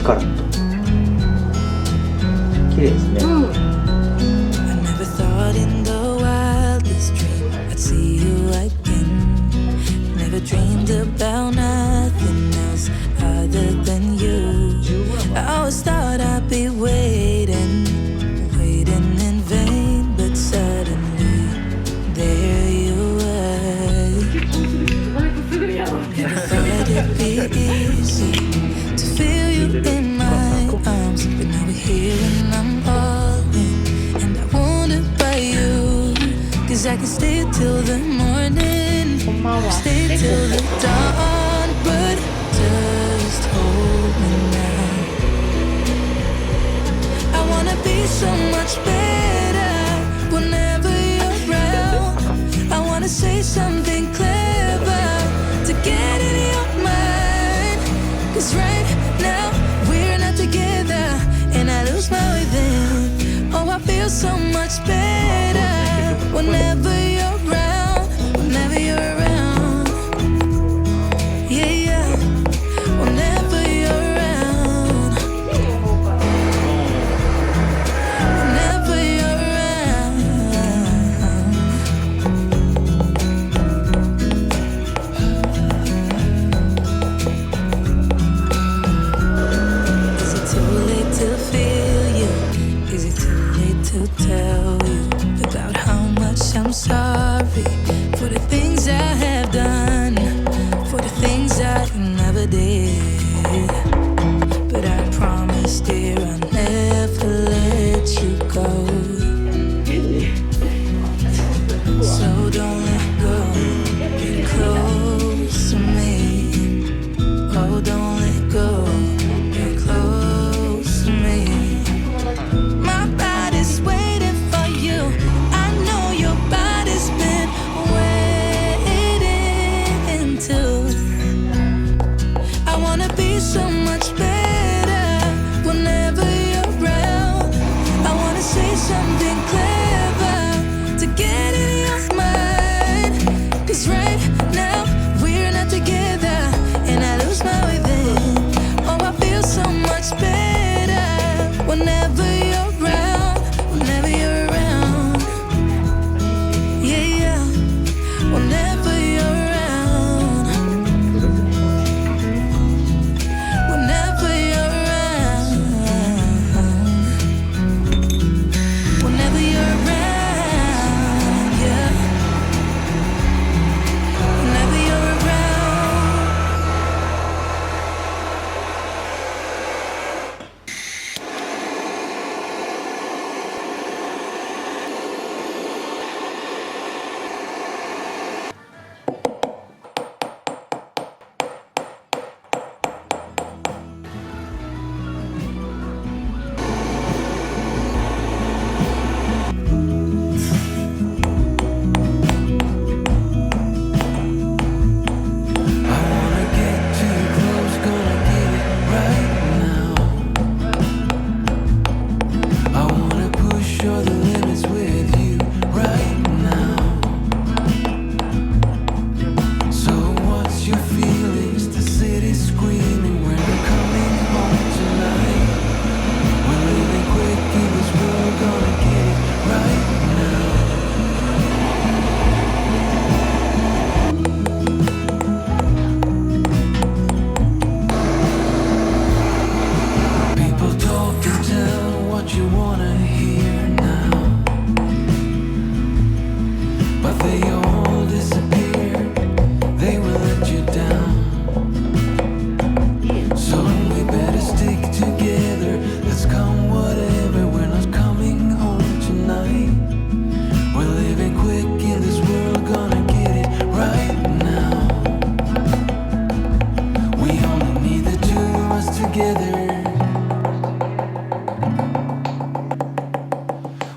カラット。綺麗ですね。Dreamed about nothing else other than you. I always thought I'd be waiting in vain, but suddenly there you were. Never thought it'd be easy to feel you in my arms, but now we're here and I'm all in, and I wonder about you, 'cause I can stay till the morning.Stay till the dawn, but just hold me now. I wanna be so much better whenever you're around. I wanna say something clever to get in your mind, 'cause right now we're not together and I lose my way then. Oh, I feel so much better whenever you're around, whenever you're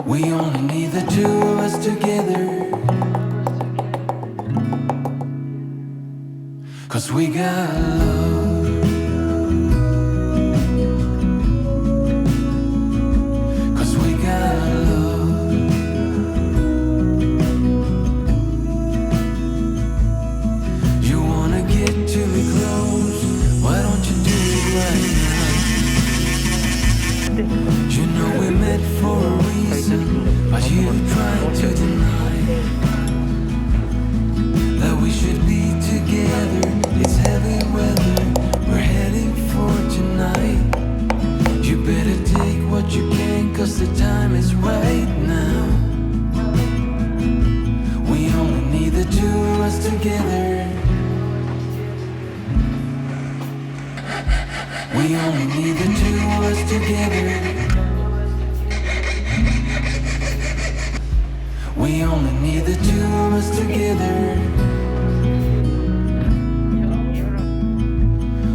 We only need the two of us together, 'cause we got love, 'cause we got love. You wanna get to me close, why don't you do it right now? together. We only need the two of us together. We only need the two of us together.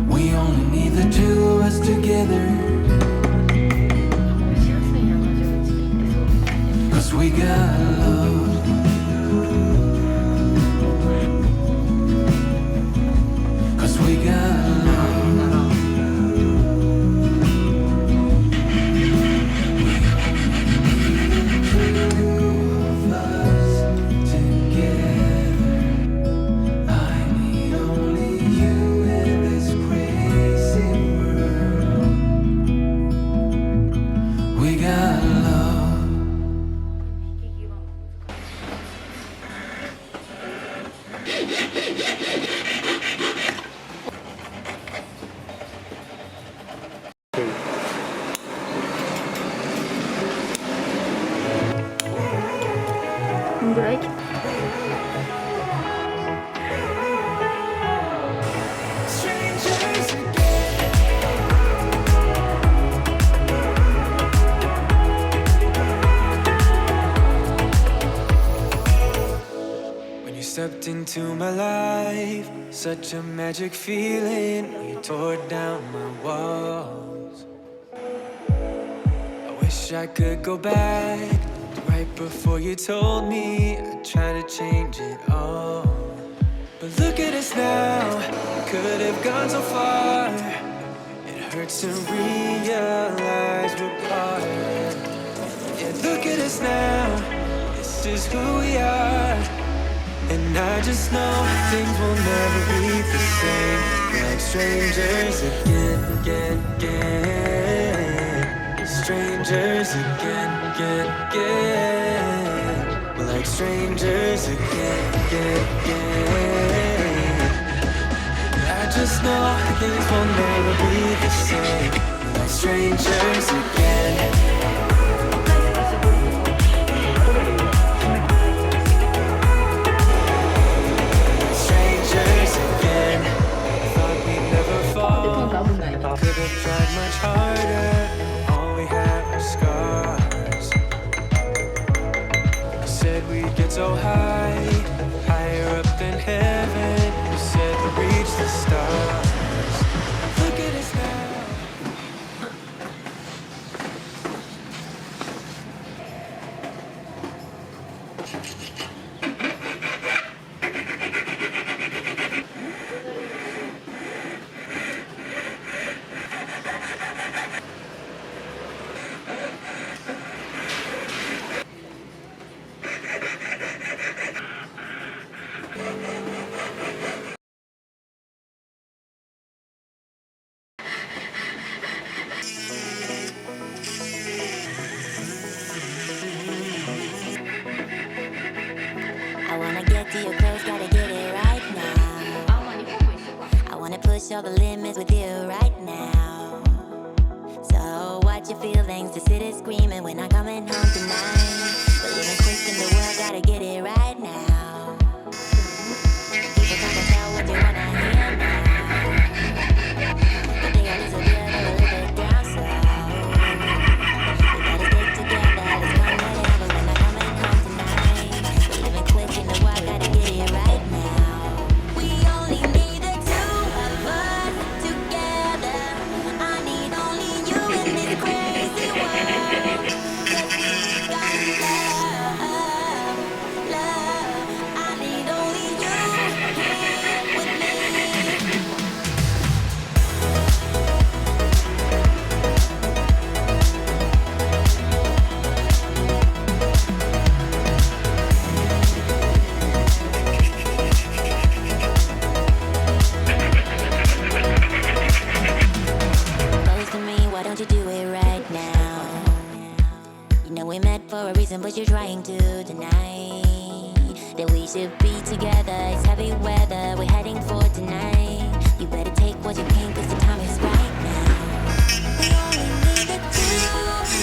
We only need the two of us together. 'Cause we got love. We got love. Two of us together. I need only you in this crazy world. We got love. When you stepped into my life, such a magic feeling. You tore down my walls. I wish I could go back to right before you told me I'd try to change it all. But look at us now, could have gone so far. It hurts to realize we're part. Yeah, look at us now, this is who we are. And I just know things will never be the same. We're like strangers again, again, again. Strangers again, again, again. We're like strangers again, again, again. I just know things will never be the same. We're like strangers again. Could have tried much harder. All we had were scars. You said we'd get so high, higher up than heaven. You said we'd reach the stars. Look at us now. I wanna get to your clothes, gotta get it right now. I wanna push all the limits with you right now. So watch your feelings, the city's screaming, we're not coming home tonight. We're living quick in the world, gotta get it right now. People come and tell what they wanna hear now, but they all disappear, they're a little bit down slow. We gotta stick together, let's come whatever, we're not coming home tonight. We're living quick in the world, gotta get it right now. We only need the two of us together. I need only you in this crazy world. 'Cause we got love, love. I need only you here with me. Close to me, why don't you do it right now? You know we met for a reason, but you're trying to deny that we should be together. It's heavy weather, we're heading for tonight. You better take what you can, 'cause the time is right now. We only need the two of us.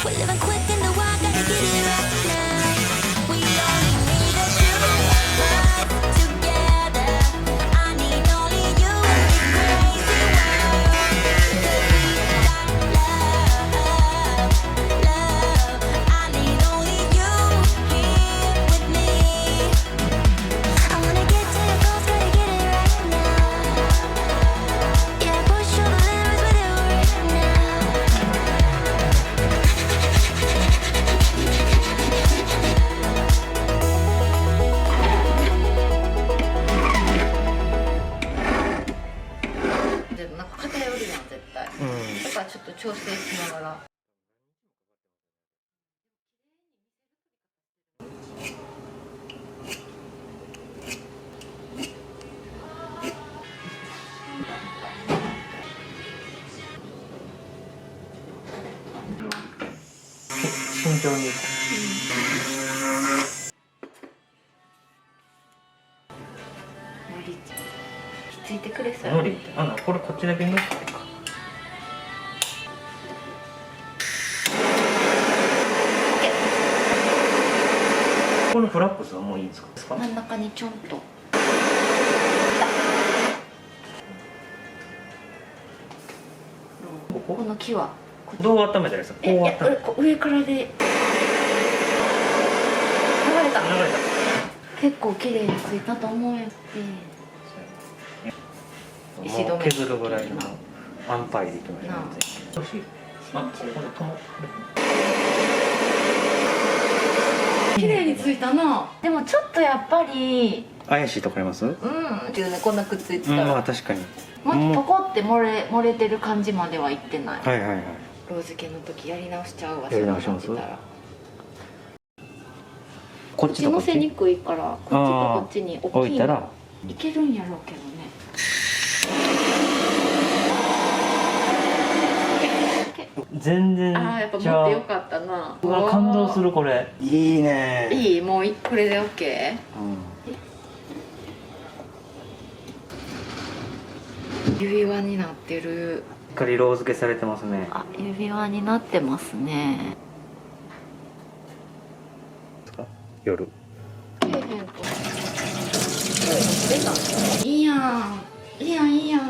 We're living quick and the wild, gotta get it right now. We only need a few months together. I need only you in this crazy world. 'Cause we got love, love. I need only you here with me. I wanna get to your goals, gotta get it right now. Yeah, push all the limits with you right now. でもなんか偏るやん絶対、だからちょっと調整しながら。慎重に。ついてくれそうやのりってこれこっちだけ塗ってか。このフラップスはもういいんですか。真ん中にちょんと。この木はどう温めたらいいですか。こう温めたら。上からで流れた。結構綺麗についたと思うやって。石止め削るぐらいの安牌でいきましょう。欲しい。ここで止まってくれ。綺麗についたな。でもちょっとやっぱり怪しいとこあります？っていうね、こんなくっついてたら。まあ確かに。もっとポコって漏れてる感じまではいってない。はいはいはい。ローズ系の時やり直しちゃうわ。やり直します。こっち乗せにくいからこっちとこっちに置いたらいけるんやろうけどね。全然。やっぱ持ってよかったな。うわ感動するこれ。いいね。いい、もうこれで OK。指輪になってる。しっかりロー付けされてますね。指輪になってますね。夜。いいやん、いいやん、いいやん。